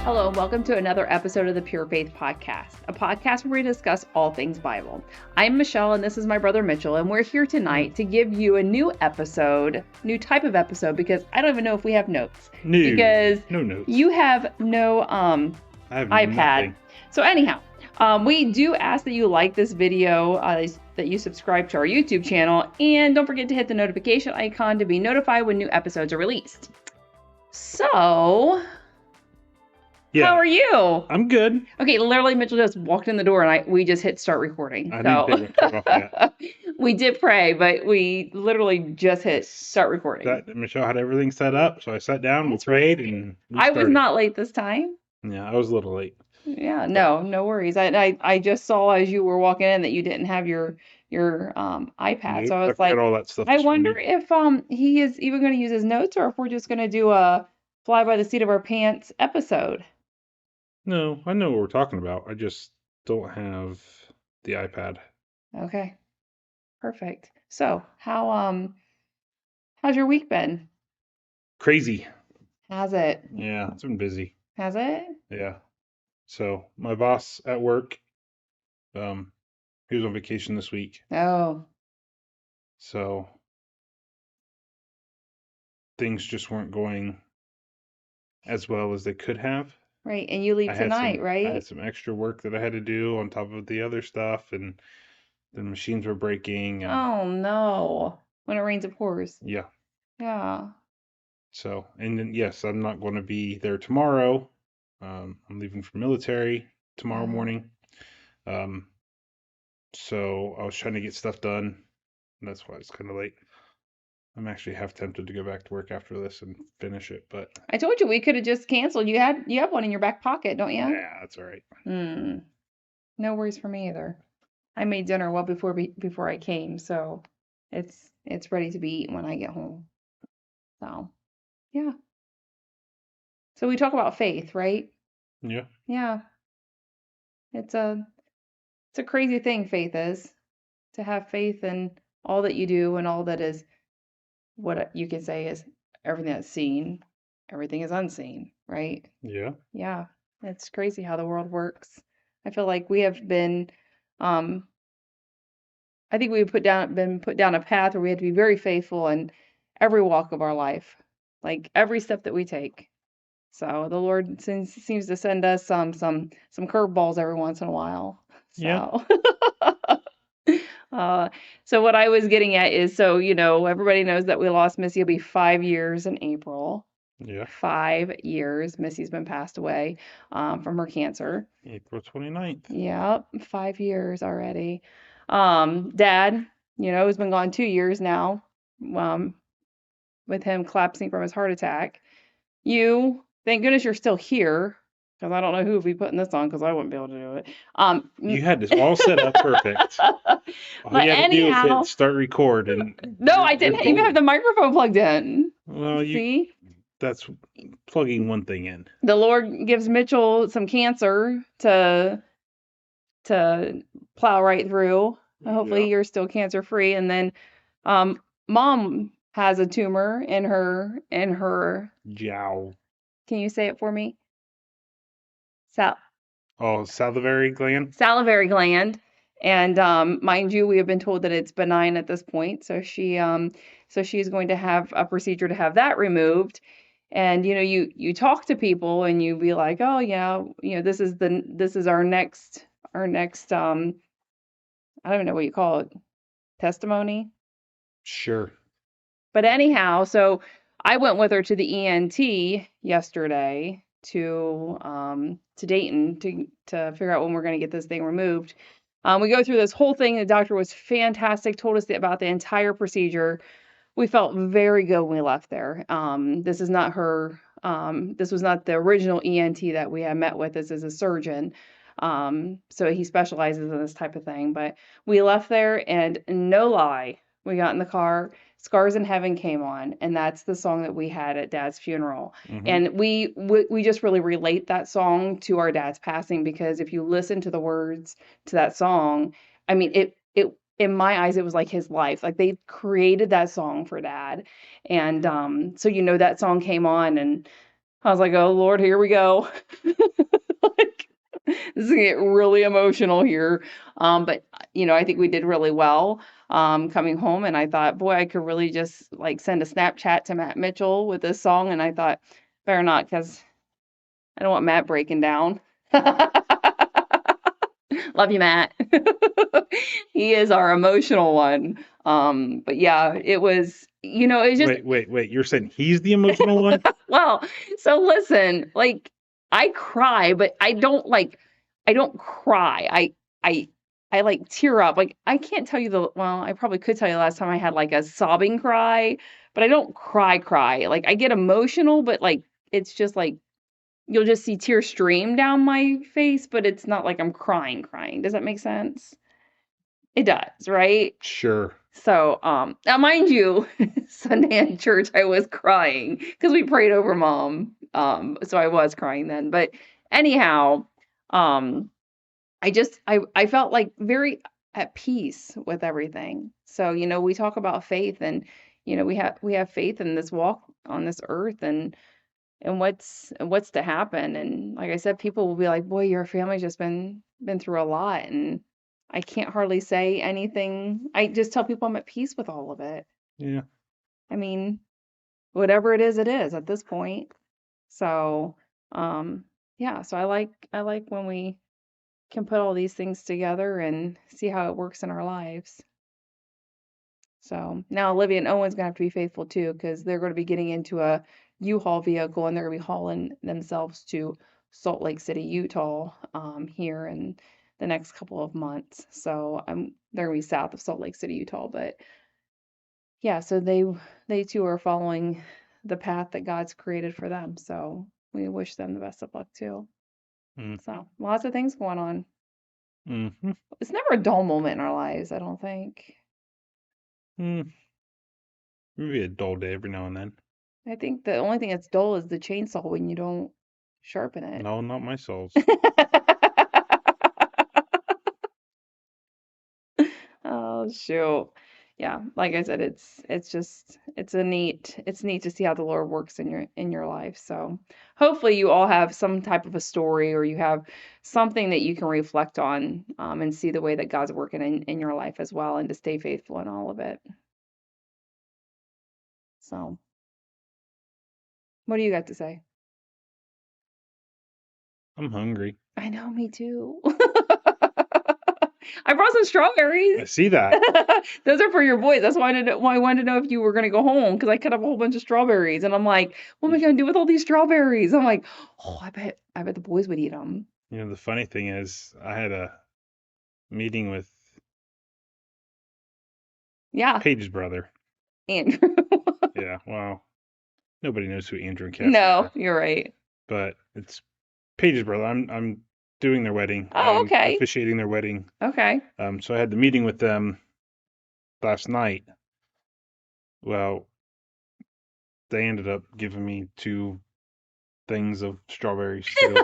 Hello, and welcome to another episode of the Pure Faith Podcast, a podcast where we discuss all things Bible. I'm Michele, and this is my brother Mitchell, and we're here tonight to give you a new type of episode, because I don't even know if we have notes. Because no notes. You have no I have iPad. nothing. So anyhow, we do ask that you like this video, that you subscribe to our YouTube channel, and don't forget to hit the notification icon to be notified when new episodes are released. So... Yeah. How are you? I'm good. Okay, literally Mitchell just walked in the door and we just hit start recording. I didn't take my foot off yet. We did pray, but we literally just hit start recording. Michele had everything set up, so I sat down, we prayed, and I was not late this time. Yeah, I was a little late. Yeah, no worries. I just saw as you were walking in that you didn't have your iPad, so I was like, all that stuff I wonder if he is even going to use his notes, or if we're just going to do a fly by the seat of our pants episode. No, I know what we're talking about. I just don't have the iPad. Okay. Perfect. So, how's your week been? Crazy. Has it? Yeah, it's been busy. Has it? Yeah. So, my boss at work, he was on vacation this week. Oh. So, things just weren't going as well as they could have. Right, and you leave tonight, right? I had some extra work that I had to do on top of the other stuff, and the machines were breaking. And, oh, no. When it rains, it pours. Yeah. Yeah. So, and then, yes, I'm not going to be there tomorrow. I'm leaving for military tomorrow morning. So I was trying to get stuff done. And that's why it's kind of late. I'm actually half tempted to go back to work after this and finish it, but I told you we could have just canceled. You have one in your back pocket, don't you? Yeah, that's all right. No worries for me either. I made dinner well before I came, so it's ready to be eaten when I get home. So, yeah. So we talk about faith, right? Yeah. Yeah. It's a crazy thing, faith is. To have faith in all that you do and all that is, what you can say is, everything that's seen, everything is unseen, right? Yeah. Yeah. It's crazy how the world works. I feel like we have been, I think we've been put down a path where we have to be very faithful in every walk of our life, like every step that we take. So the Lord seems to send us some curveballs every once in a while. So. Yeah. So what I was getting at is, so, everybody knows that we lost Missy. It'll be 5 years in April. Yeah. 5 years. Missy's been passed away from her cancer. April 29th. Yep, 5 years already. Dad, has been gone 2 years now, with him collapsing from his heart attack. Thank goodness you're still here, because I don't know who would be putting this on, because I wouldn't be able to do it. You had this all set up perfect. All you had to do was hit start record. No, I didn't even have the microphone plugged in. Well, see? That's plugging one thing in. The Lord gives Mitchell some cancer to plow right through. Hopefully you're still cancer free. And then Mom has a tumor in her jowl. Can you say it for me? Salivary gland. Salivary gland. And mind you, we have been told that it's benign at this point. So she's going to have a procedure to have that removed. And you talk to people and you be like, oh yeah, this is our next I don't even know what you call it, testimony. Sure. But anyhow, so I went with her to the ENT yesterday to Dayton to figure out when we're going to get this thing removed. We go through this whole thing. The doctor was fantastic, told us about the entire procedure. We felt very good when we left there. This is not her. This was not the original ENT that we had met with. This is a surgeon. So he specializes in this type of thing. But we left there, and no lie, we got in the car. Scars in Heaven came on, and that's the song that we had at Dad's funeral. Mm-hmm. And we just really relate that song to our dad's passing, because if you listen to the words to that song, I mean, it in my eyes, it was like his life. Like, they created that song for Dad. And so that song came on, and I was like, oh Lord, here we go. Like, this is gonna get really emotional here. But I think we did really well coming home, and I thought, boy, I could really just like send a Snapchat to Matt Mitchell with this song, and I thought, better not, because I don't want Matt breaking down. Love you, Matt. He is our emotional one. But yeah, it was, it's just Wait. You're saying he's the emotional one? well, so listen, like I cry, but I don't cry. I like tear up. Like I can't tell you well, I probably could tell you the last time I had like a sobbing cry, but I don't cry. Like I get emotional, but like it's just like you'll just see tears stream down my face, but it's not like I'm crying. Does that make sense? It does, right? Sure. So, now mind you, Sunday at church, I was crying because we prayed over mom. So I was crying then. But anyhow, um, I felt like very at peace with everything. So, we talk about faith and, we have faith in this walk on this earth and what's to happen. And like I said, people will be like, boy, your family's just been through a lot. And I can't hardly say anything. I just tell people I'm at peace with all of it. Yeah. I mean, whatever it is at this point. So, yeah, so I like when we can put all these things together and see how it works in our lives. So now Olivia and Owen's gonna have to be faithful too, because they're going to be getting into a U-Haul vehicle and they're going to be hauling themselves to Salt Lake City, Utah, here in the next couple of months. So they're going to be south of Salt Lake City, Utah. But yeah, so they too are following the path that God's created for them. So we wish them the best of luck too. Mm. So lots of things going on. Mm-hmm. It's never a dull moment in our lives, I don't think. Mm. Maybe a dull day every now and then. I think the only thing that's dull is the chainsaw when you don't sharpen it. No, not my souls. Oh shoot. Yeah, like I said, it's neat to see how the Lord works in your life. So hopefully you all have some type of a story or you have something that you can reflect on and see the way that God's working in your life as well and to stay faithful in all of it. So what do you got to say? I'm hungry. I know, me too. I brought some strawberries. I see that. Those are for your boys. That's why I wanted to know if you were gonna go home because I cut up a whole bunch of strawberries, and I'm like, what am I gonna do with all these strawberries? I'm like, oh, I bet the boys would eat them. You know, the funny thing is, I had a meeting with Yeah, Paige's brother. Andrew. Yeah, well, nobody knows who Andrew and Cassie No, are, you're right. but it's Paige's brother. I'm doing their wedding. Oh, I'm okay. officiating their wedding. Okay. So I had the meeting with them last night. Well, they ended up giving me 2 things of strawberries too.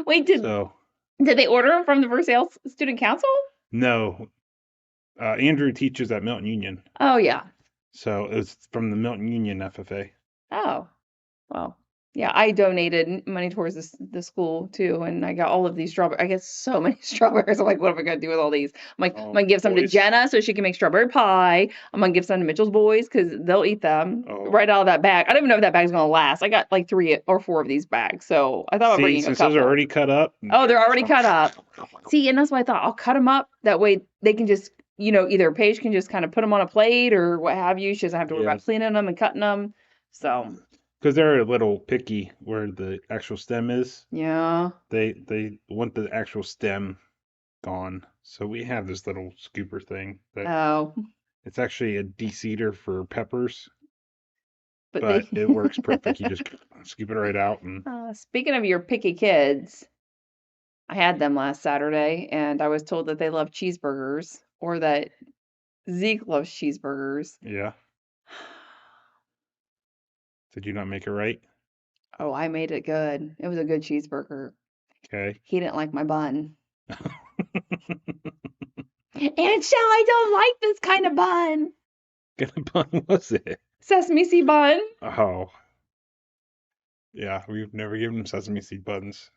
Wait, did So did they order them from the Versailles Student Council? no, Andrew teaches at Milton Union, Oh yeah. so it's from the Milton Union FFA. Oh, well, yeah, I donated money towards the school too, and I got all of these strawberries. I get so many strawberries. I'm like, what am I gonna do with all these? I'm like, I'm Oh, gonna give some to boys. Jenna so she can make strawberry pie. I'm gonna give some to Mitchell's boys because they'll eat them Oh. right out of that bag. I don't even know if that bag's gonna last. I got like 3 or 4 of these bags, so I thought about See, bringing a since those are couple. already cut up. Oh, they're already cut up. See, and that's why I thought I'll cut them up. That way they can just, either Paige can just kind of put them on a plate or what have you. She doesn't have to worry Yeah, about cleaning them and cutting them. So, because they're a little picky where the actual stem is. yeah. They want the actual stem gone. So we have this little scooper thing that Oh, it's actually a de-seeder for peppers, but but it works perfect. You just scoop it right out and speaking of your picky kids, I had them last Saturday and I was told that they love cheeseburgers or that Zeke loves cheeseburgers. yeah. Did you not make it right? Oh, I made it good. It was a good cheeseburger. Okay. He didn't like my bun. Aunt Shell, I don't like this kind of bun. What kind of bun was it? Sesame seed bun. Oh, Yeah, we've never given him sesame seed buns.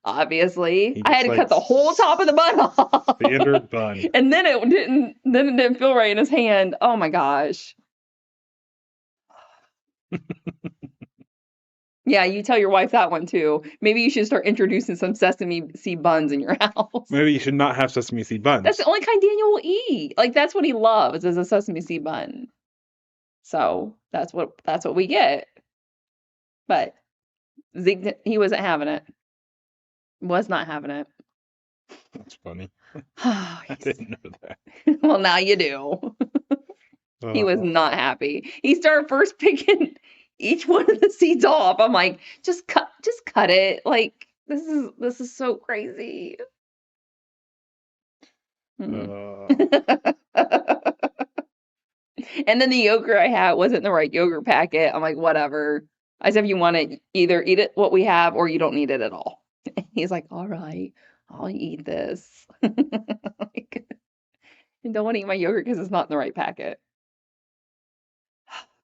Obviously, He I had just to cut the likes whole top of the bun off. standard bun. And then it didn't feel right in his hand. Oh my gosh. Yeah, you tell your wife that one too. Maybe you should start introducing some sesame seed buns in your house. Maybe you should not have sesame seed That's the buns. only kind Daniel will eat. Like that's what he loves is a sesame seed bun. So that's what we get. But Zeke, he wasn't having it. Was not having it. That's funny. Oh, I didn't know that. well, now you do. He was Uh, not happy. He started first picking each one of the seeds off. I'm like, just cut it. Like this is so crazy. Hmm. And then the yogurt I had wasn't the right yogurt packet. I'm like, whatever. I said, if you want it, either eat it what we have or you don't need it at all. He's like, all right, I'll eat this. Like, and don't want to eat my yogurt because it's not in the right packet.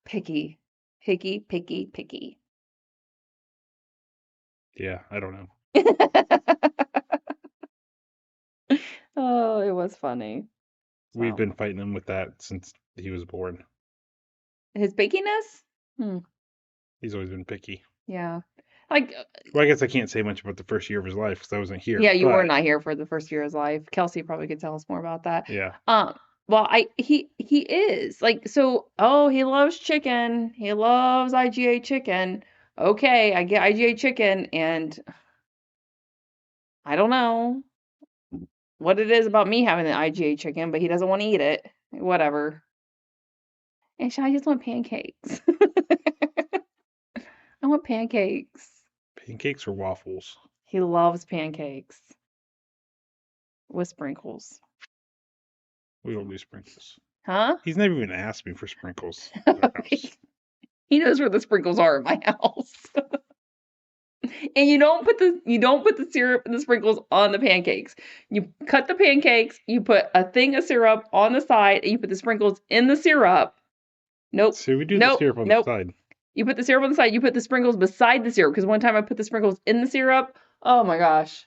Picky, picky, picky, picky. yeah, I don't know. Oh, it was funny. We've So been fighting him with that since he was born. his pickiness? He's always been picky. Yeah. Like, Well, I guess I can't say much about the first year of his life because I wasn't here. yeah, you were But not here for the first year of his life. Kelsey probably could tell us more about that. yeah, Well, he is like so. Oh, he loves chicken. He loves IGA chicken. Okay, I get IGA chicken, and I don't know what it is about me having the IGA chicken, but he doesn't want to eat it. Whatever. And I just want pancakes. I want pancakes. pancakes or waffles. He loves pancakes with sprinkles. We don't do sprinkles. Huh? He's never even asked me for sprinkles at our house. He knows where the sprinkles are in my house. And you don't put the syrup and the sprinkles on the pancakes. You cut the pancakes, you put a thing of syrup on the side, and you put the sprinkles in the syrup. Nope. So we do the Nope. syrup on Nope. the side. You put the syrup on the side, you put the sprinkles beside the syrup, because one time I put the sprinkles in the syrup. Oh my gosh.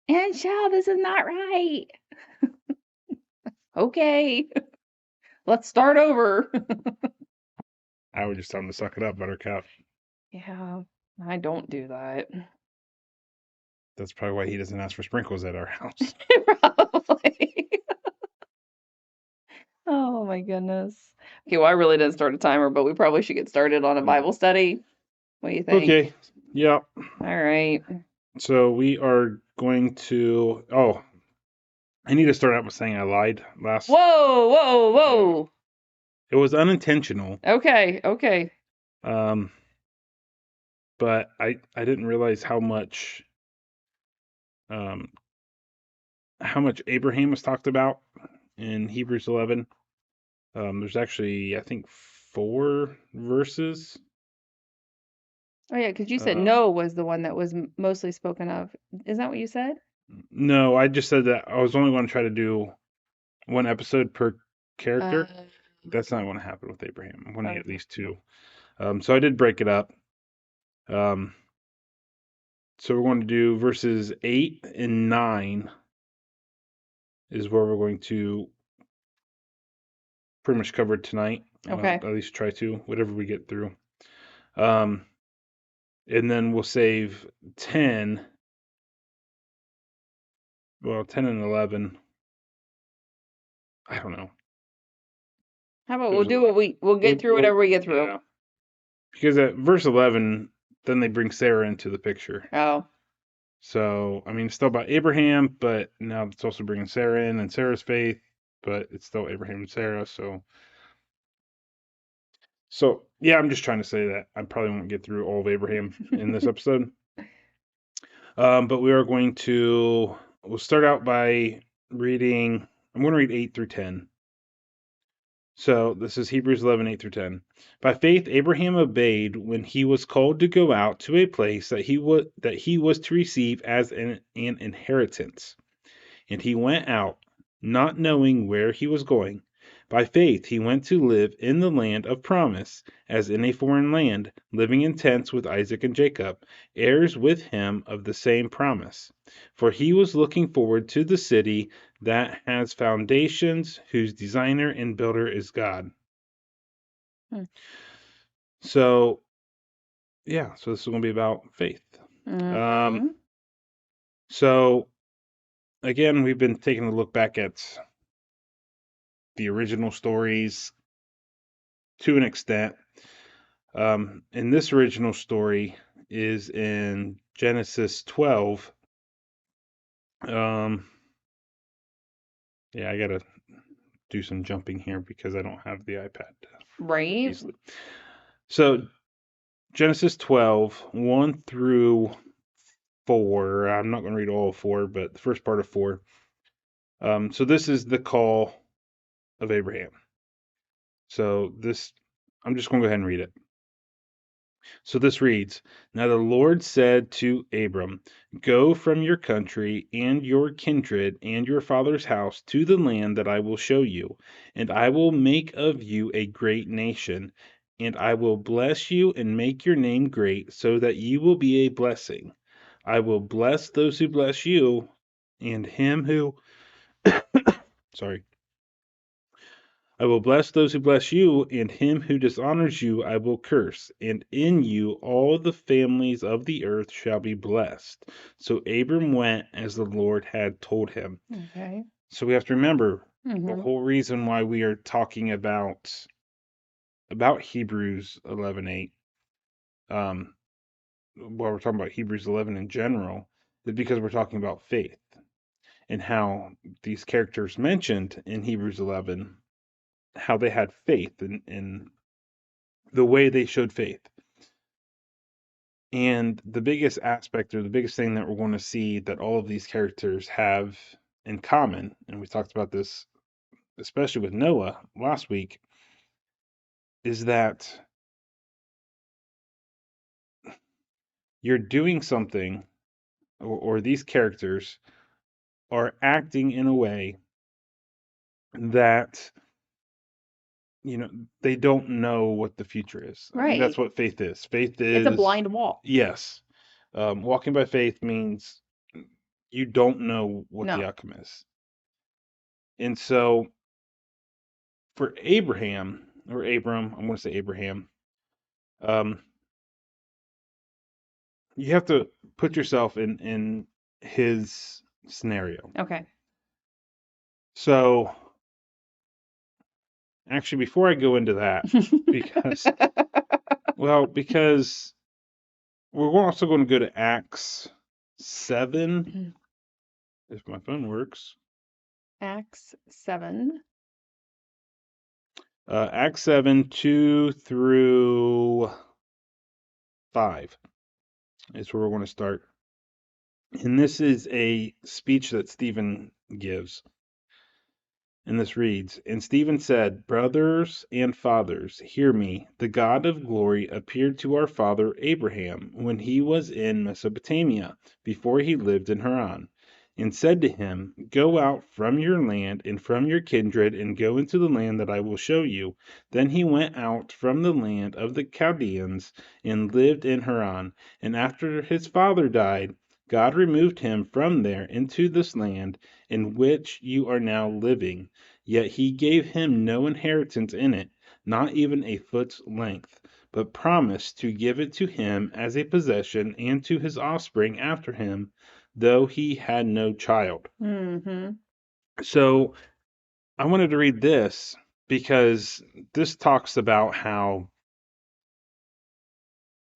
And child, this is not right. Okay. Let's start over. I would just tell him to suck it up, Buttercup. Yeah, I don't do that. That's probably why he doesn't ask for sprinkles at our house. Probably. Oh my goodness. Okay, well, I really didn't start a timer, but we probably should get started on a Bible study. What do you think? Okay. Yeah. All right. So we are going to. Oh, I need to start out by saying I lied last. Whoa, whoa, whoa. It was unintentional. Okay, okay. But I didn't realize how much Abraham was talked about in Hebrews 11. There's actually, I think, 4 verses. Oh yeah, because you said Noah was the one that was mostly spoken of. Is that what you said? No, I just said that I was only going to try to do 1 episode per character. That's not going to happen with Abraham. I'm going to get at least 2. So I did break it up. So we're going to do verses 8 and 9 is where we're going to pretty much cover tonight. Okay. At least try to, whatever we get through. And then we'll save 10. Well, 10 and 11. I don't know. How about we'll get through whatever we get through. Yeah. Because at verse 11, then they bring Sarah into the picture. Oh. So, I mean, it's still about Abraham, but now it's also bringing Sarah in and Sarah's faith, but it's still Abraham and Sarah. So yeah, I'm just trying to say that I probably won't get through all of Abraham in this episode. But we are going to, we'll start out by reading, I'm going to read 8 through 10. So this is Hebrews 11, 8 through 10. By faith, Abraham obeyed when he was called to go out to a place that he was to receive as an inheritance. And he went out, not knowing where he was going. By faith he went to live in the land of promise, as in a foreign land, living in tents with Isaac and Jacob, heirs with him of the same promise. For he was looking forward to the city that has foundations, whose designer and builder is God. Hmm. So, yeah, so this is going to be about faith. Mm-hmm. So, again, we've been taking a look back at the original stories to an extent. And this original story is in Genesis 12. Yeah, I gotta do some jumping here because I don't have the iPad Right. easily. So Genesis 12, 1 through 4. I'm not going to read all of 4, but the first part of 4. So this is the call of Abraham. So this, I'm just going to go ahead and read it. So this reads, Now the Lord said to Abram, Go from your country and your kindred and your father's house to the land that I will show you, and I will make of you a great nation, and I will bless you and make your name great, so that you will be a blessing. I will bless those who bless you, and him who, sorry, I will bless those who bless you, and him who dishonors you I will curse, and in you all the families of the earth shall be blessed. So Abram went as the Lord had told him. Okay. So we have to remember the Mm-hmm. whole reason why we are talking about Hebrews 11:8. While we're talking about Hebrews 11 in general, is because we're talking about faith and how these characters mentioned in Hebrews 11, how they had faith in the way they showed faith. And the biggest aspect or the biggest thing that we're going to see that all of these characters have in common, and we talked about this especially with Noah last week, is that you're doing something, or these characters are acting in a way that, they don't know what the future is. I think that's Right. what faith is. Faith It's a is, blind walk. yes. Walking by faith means you don't know what the No. outcome is. And so for Abraham or Abram, I'm going to say Abraham, um, you have to put yourself in his scenario. Okay. So actually, before I go into that, because we're also going to go to Acts 7, if my phone works. Acts 7. Acts 7, 2 through 5 is where we're going to start. And this is a speech that Stephen gives. And this reads, And Stephen said, Brothers and fathers, hear me. The God of glory appeared to our father Abraham when he was in Mesopotamia, before he lived in Haran, and said to him, Go out from your land and from your kindred, and go into the land that I will show you. Then he went out from the land of the Chaldeans and lived in Haran. And after his father died, God removed him from there into this land in which you are now living. Yet he gave him no inheritance in it, not even a foot's length, but promised to give it to him as a possession and to his offspring after him, though he had no child. Mm-hmm. So I wanted to read this because this talks about how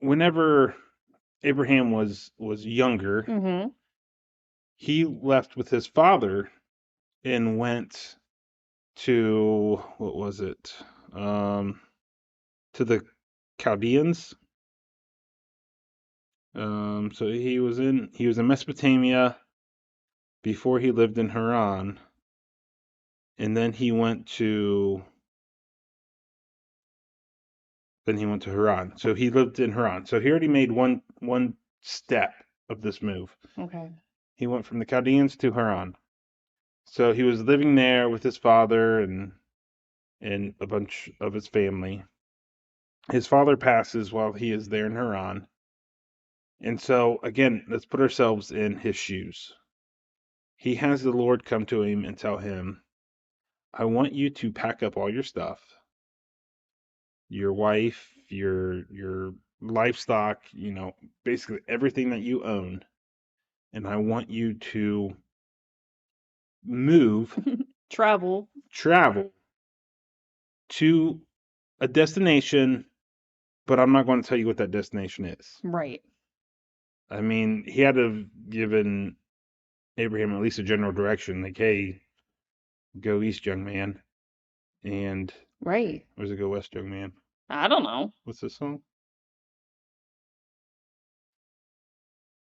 whenever Abraham was younger, Mm-hmm. he left with his father and went to, what was it? To the Chaldeans. So he was in Mesopotamia before he lived in Haran, and then he went to Haran. So he lived in Haran. So he already made one step of this move. Okay. He went from the Chaldeans to Haran. So he was living there with his father, and and a bunch of his family. His father passes while he is there in Haran. And so, again, let's put ourselves in his shoes. He has the Lord come to him and tell him, I want you to pack up all your stuff, your wife, your livestock, basically everything that you own, and I want you to move, Travel. travel to a destination, but I'm not going to tell you what that destination is. Right. I mean, he had to have given Abraham at least a general direction, like, hey, go east, young man. And Right. or does it go west, young man? I don't know. What's this song?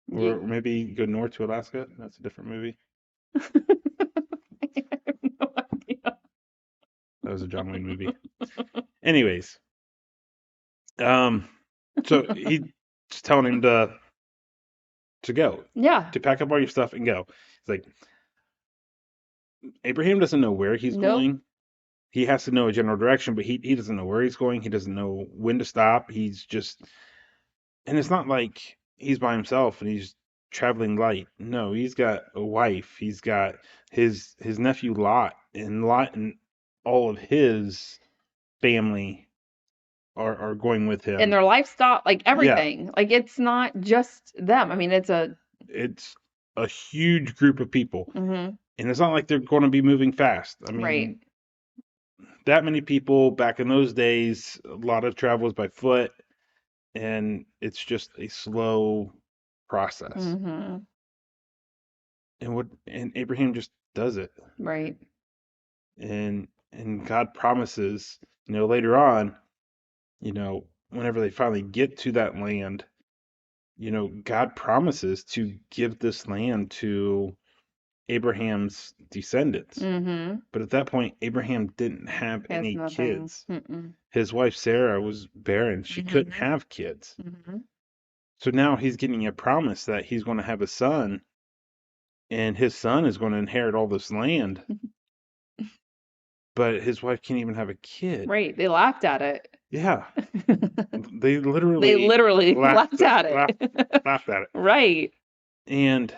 Yeah. Or maybe go north to Alaska? That's a different movie. I have no idea. That was a John Wayne movie. Anyways, so he's telling him to go, Yeah. to pack up all your stuff and go. It's like Abraham doesn't know where he's Nope. going. He has to know a general direction, but he doesn't know where he's going. He doesn't know when to stop. He's just, and it's not like he's by himself and he's traveling light. No, he's got a wife. He's got his nephew Lot and all of his family are going with him. And their livestock, like Yeah, everything. Like it's not just them. I mean, it's a it's a huge group of people, mhm. and it's not like they're going to be moving fast. I mean, Right. that many people back in those days, a lot of travel was by foot, and it's just a slow process. Mhm. And Abraham just does it. Right. And God promises, later on, whenever they finally get to that land, God promises to give this land to Abraham's descendants. Mhm. But at that point, Abraham didn't have Has any nothing. kids. Mm-mm. His wife Sarah was barren. She couldn't Mhm. have kids. Mhm. So now he's getting a promise that he's going to have a son, and his son is going to inherit all this land, but his wife can't even have a kid. Right. They laughed at it. Yeah. They They literally literally laughed laughed at laughed, it. laughed at it. Right. And,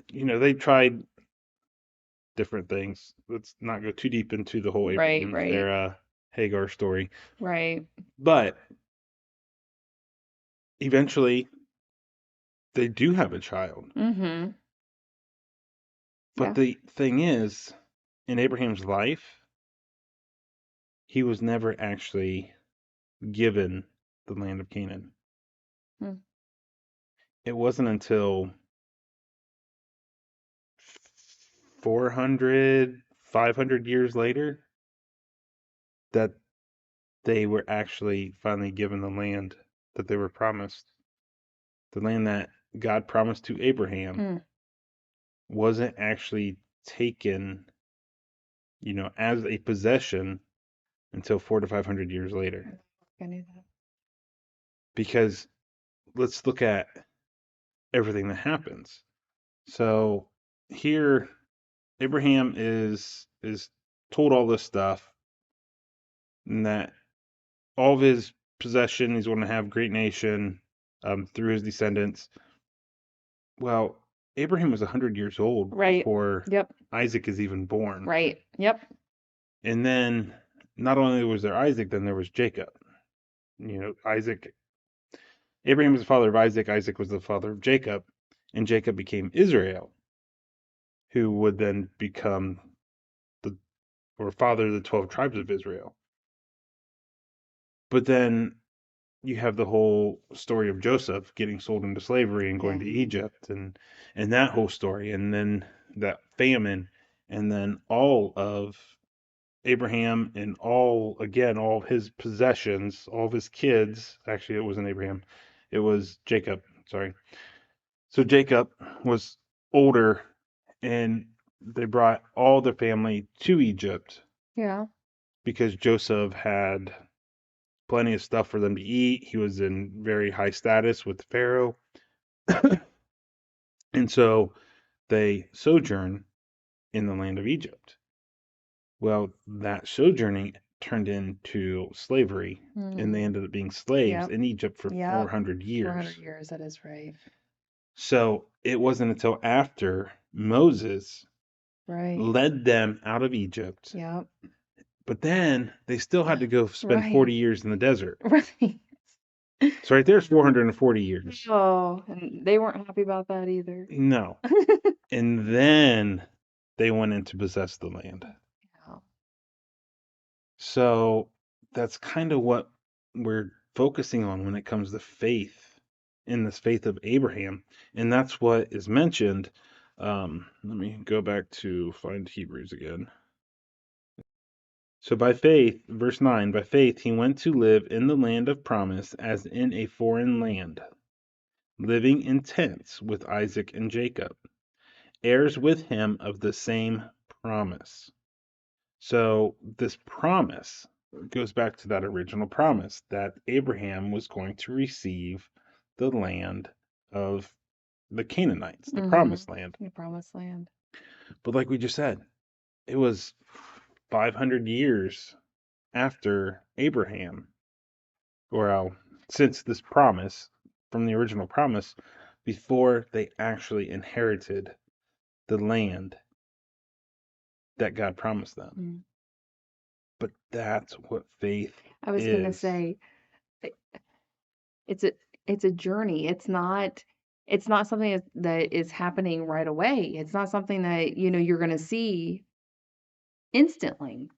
they tried different things. Let's not go too deep into the whole Right. Abraham Right. Sarah Hagar story. Right. But eventually they do have a child. Mhm. But Yeah. the thing is, in Abraham's life, he was never actually given the land of Canaan. Hmm. It wasn't until 400, 500 years later that they were actually finally given the land that they were promised. The land that God promised to Abraham Hmm. wasn't actually taken, as a possession until 400 to 500 years later. I knew that. Because let's look at everything that happens. So here, Abraham is told all this stuff, and that all of his possession, he's going to have great nation through his descendants. Well, Abraham was 100 years old Right. before Yep. Isaac is even born. Right. Yep. And then not only was there Isaac, then there was Jacob. Isaac, Abraham was the father of Isaac, Isaac was the father of Jacob, and Jacob became Israel, who would then become the or father of the 12 tribes of Israel. But then you have the whole story of Joseph getting sold into slavery and going Yeah. to Egypt and that whole story, and then that famine, and then all of Abraham and all of his possessions, all of his kids. Actually, it wasn't Abraham, it was Jacob. Sorry. So Jacob was older, and they brought all the family to Egypt Yeah. because Joseph had plenty of stuff for them to eat. He was in very high status with Pharaoh. And so they sojourn in the land of Egypt. Well, that sojourning turned into slavery, and they Mm. ended up being slaves Yep. in Egypt for Yep. 400 400 years. years, that is right. So it wasn't until after Moses Right. led them out of Egypt, Yep. but then they still had to go spend Right. 40 years in the desert. Right. So right there's 440 years. Oh, and they weren't happy about that either. No. And then they went in to possess the land. Yeah. So that's kind of what we're focusing on when it comes to faith, in this faith of Abraham. And that's what is mentioned. Let me go back to find Hebrews again. So by faith, verse 9, by faith he went to live in the land of promise as in a foreign land, living in tents with Isaac and Jacob, heirs with him of the same promise. So this promise goes back to that original promise that Abraham was going to receive the land of the Canaanites, the promised land. The promised land. But like we just said, it was 500 years after Abraham, or since this promise from the original promise, before they actually inherited the land that God promised them. Mm. But that's what faith I was gonna is. say it's a it's a journey. It's not something that is happening right away. It's not something that, you're gonna see instantly.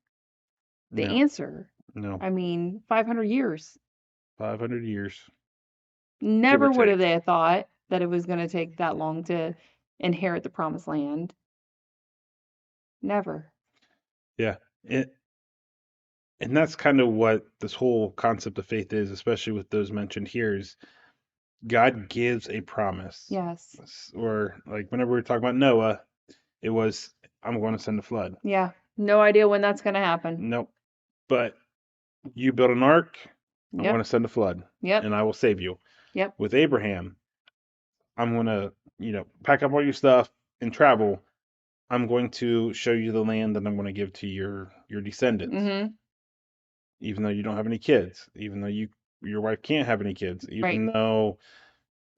The No, answer. no, I mean, 500 years. 500 years, give or Never would have take. they thought that it was gonna take that long to inherit the promised land. Never. Yeah. It, and that's kind of what this whole concept of faith is, especially with those mentioned here, is God gives a promise. Yes. Or like whenever we talk about Noah, it was, I'm going to send a flood. Yeah. No idea when that's gonna happen. Nope. But you build an ark, I'm going Yep. to send a flood Yep. and I will save you. Yep. With Abraham, I'm going to, pack up all your stuff and travel. I'm going to show you the land that I'm going to give to your descendants, Mm-hmm. even though you don't have any kids, even though your wife can't have any kids, Right. even though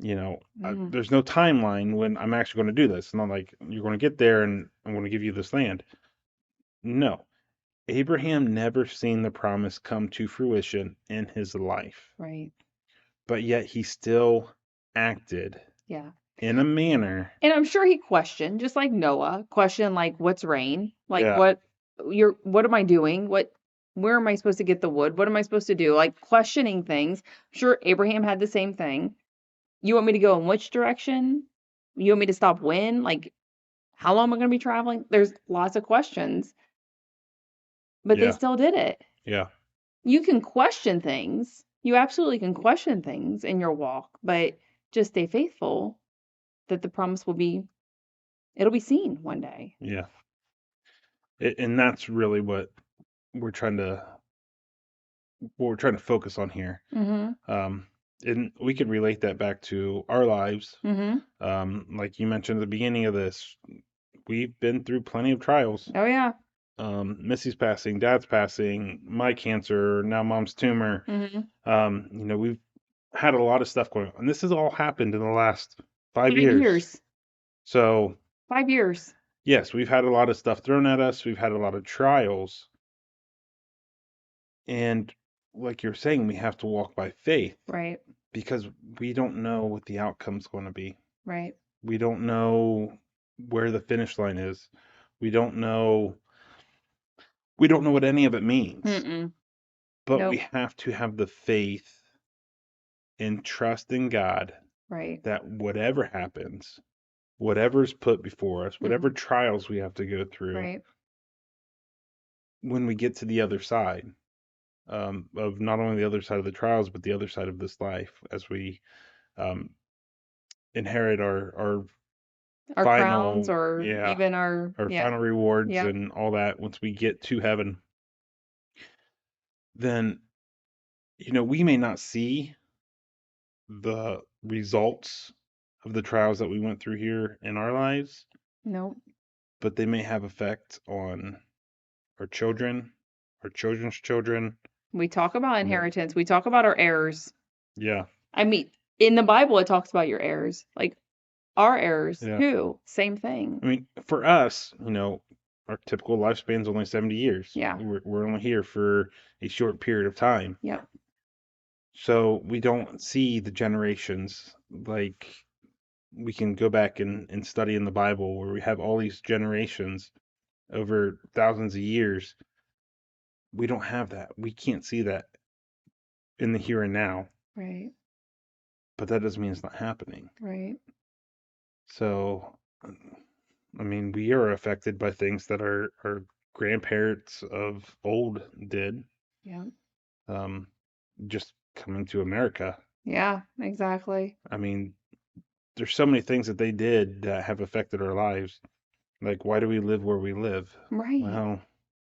Mm-hmm. there's no timeline when I'm actually going to do this. It's not like you're going to get there and I'm going to give you this land. No, Abraham never seen the promise come to fruition in his life, Right. but yet he still acted Yeah. in a manner. And I'm sure he questioned, just like Noah, questioned like what's rain? Like Yeah, what am I doing? Where am I supposed to get the wood? What am I supposed to do? Like questioning things. I'm sure Abraham had the same thing. You want me to go in which direction? You want me to stop when? Like how long am I going to be traveling? There's lots of questions, but they yeah, still did it. yeah, You can question things. You absolutely can question things in your walk, but just stay faithful that the promise it'll be seen one day. yeah. And that's really we're trying to what we're trying to focus on here. Mhm. Um, and we could relate that back to our lives. Mhm. Like you mentioned at the beginning of this, we've been through plenty of trials. Oh yeah. Missy's passing, Dad's passing, my cancer, now Mom's tumor. Mhm. We've had a lot of stuff going on. And this has all happened in the last 5 5 years. years. So, 5 years. yes, we've had a lot of stuff thrown at us. We've had a lot of trials. And like you're saying, we have to walk by faith Right. because we don't know what the outcome's going to be. Right. We don't know where the finish line is. We don't know what any of it means. Mm-mm. But we Nope. have to have the faith and trust in God Right. that whatever happens, whatever's put before us, whatever Mm-mm. trials we have to go through, Right. when we get to the other side, of not only the other side of the trials, but the other side of this life, as we um, inherit our Our crowns final, or yeah, even our our yeah. final rewards Yep. and all that. Once we get to heaven, then we may not see the results of the trials that we went through here in our lives, Nope. but they may have effect on our children, our children's children. We talk about Yeah. inheritance. We talk about our heirs. Yeah. I mean, in the Bible, it talks about your heirs. Like our heirs, Yeah. who? Same thing. I mean, for us, our typical lifespan is only 70 years. Yeah. We're only here for a short period of time. Yep. So we don't see the generations. Like, we can go back and study in the Bible where we have all these generations over thousands of years. We don't have that. We can't see that in the here and now. Right. But that doesn't mean it's not happening. Right. So, I mean, we are affected by things that our grandparents of old did. Yeah. Just coming to America. Yeah, exactly. I mean, there's so many things that they did that have affected our lives. Like, why do we live where we live? Right. Well,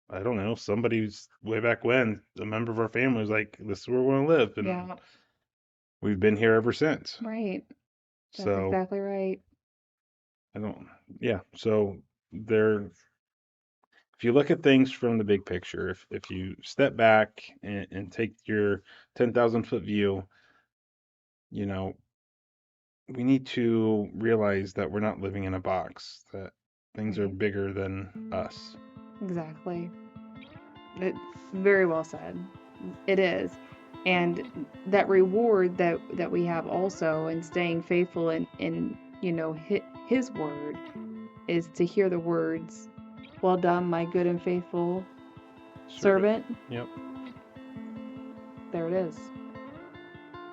I don't know. Somebody's way back when, a member of our family was like, this is where we want to live. And Yeah. we've been here ever since. Right. That's So exactly right. So if you look at things from the big picture, if you step back and take your 10,000-foot view, we need to realize that we're not living in a box, that things are Right. bigger than us. Exactly. It's very well said. It is. And that reward that we have also in staying faithful in his word is to hear the words, "Well done, my good and faithful servant." Yep. There it is.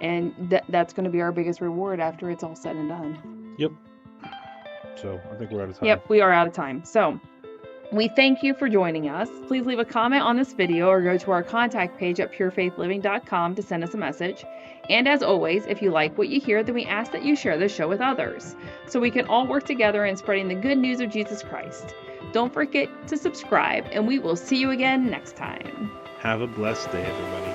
And that's going to be our biggest reward after it's all said and done. Yep. So I think we're out of time. Yep, we are out of time. So we thank you for joining us. Please leave a comment on this video or go to our contact page at purefaithliving.com to send us a message. And as always, if you like what you hear, then we ask that you share this show with others so we can all work together in spreading the good news of Jesus Christ. Don't forget to subscribe, and we will see you again next time. Have a blessed day, everybody.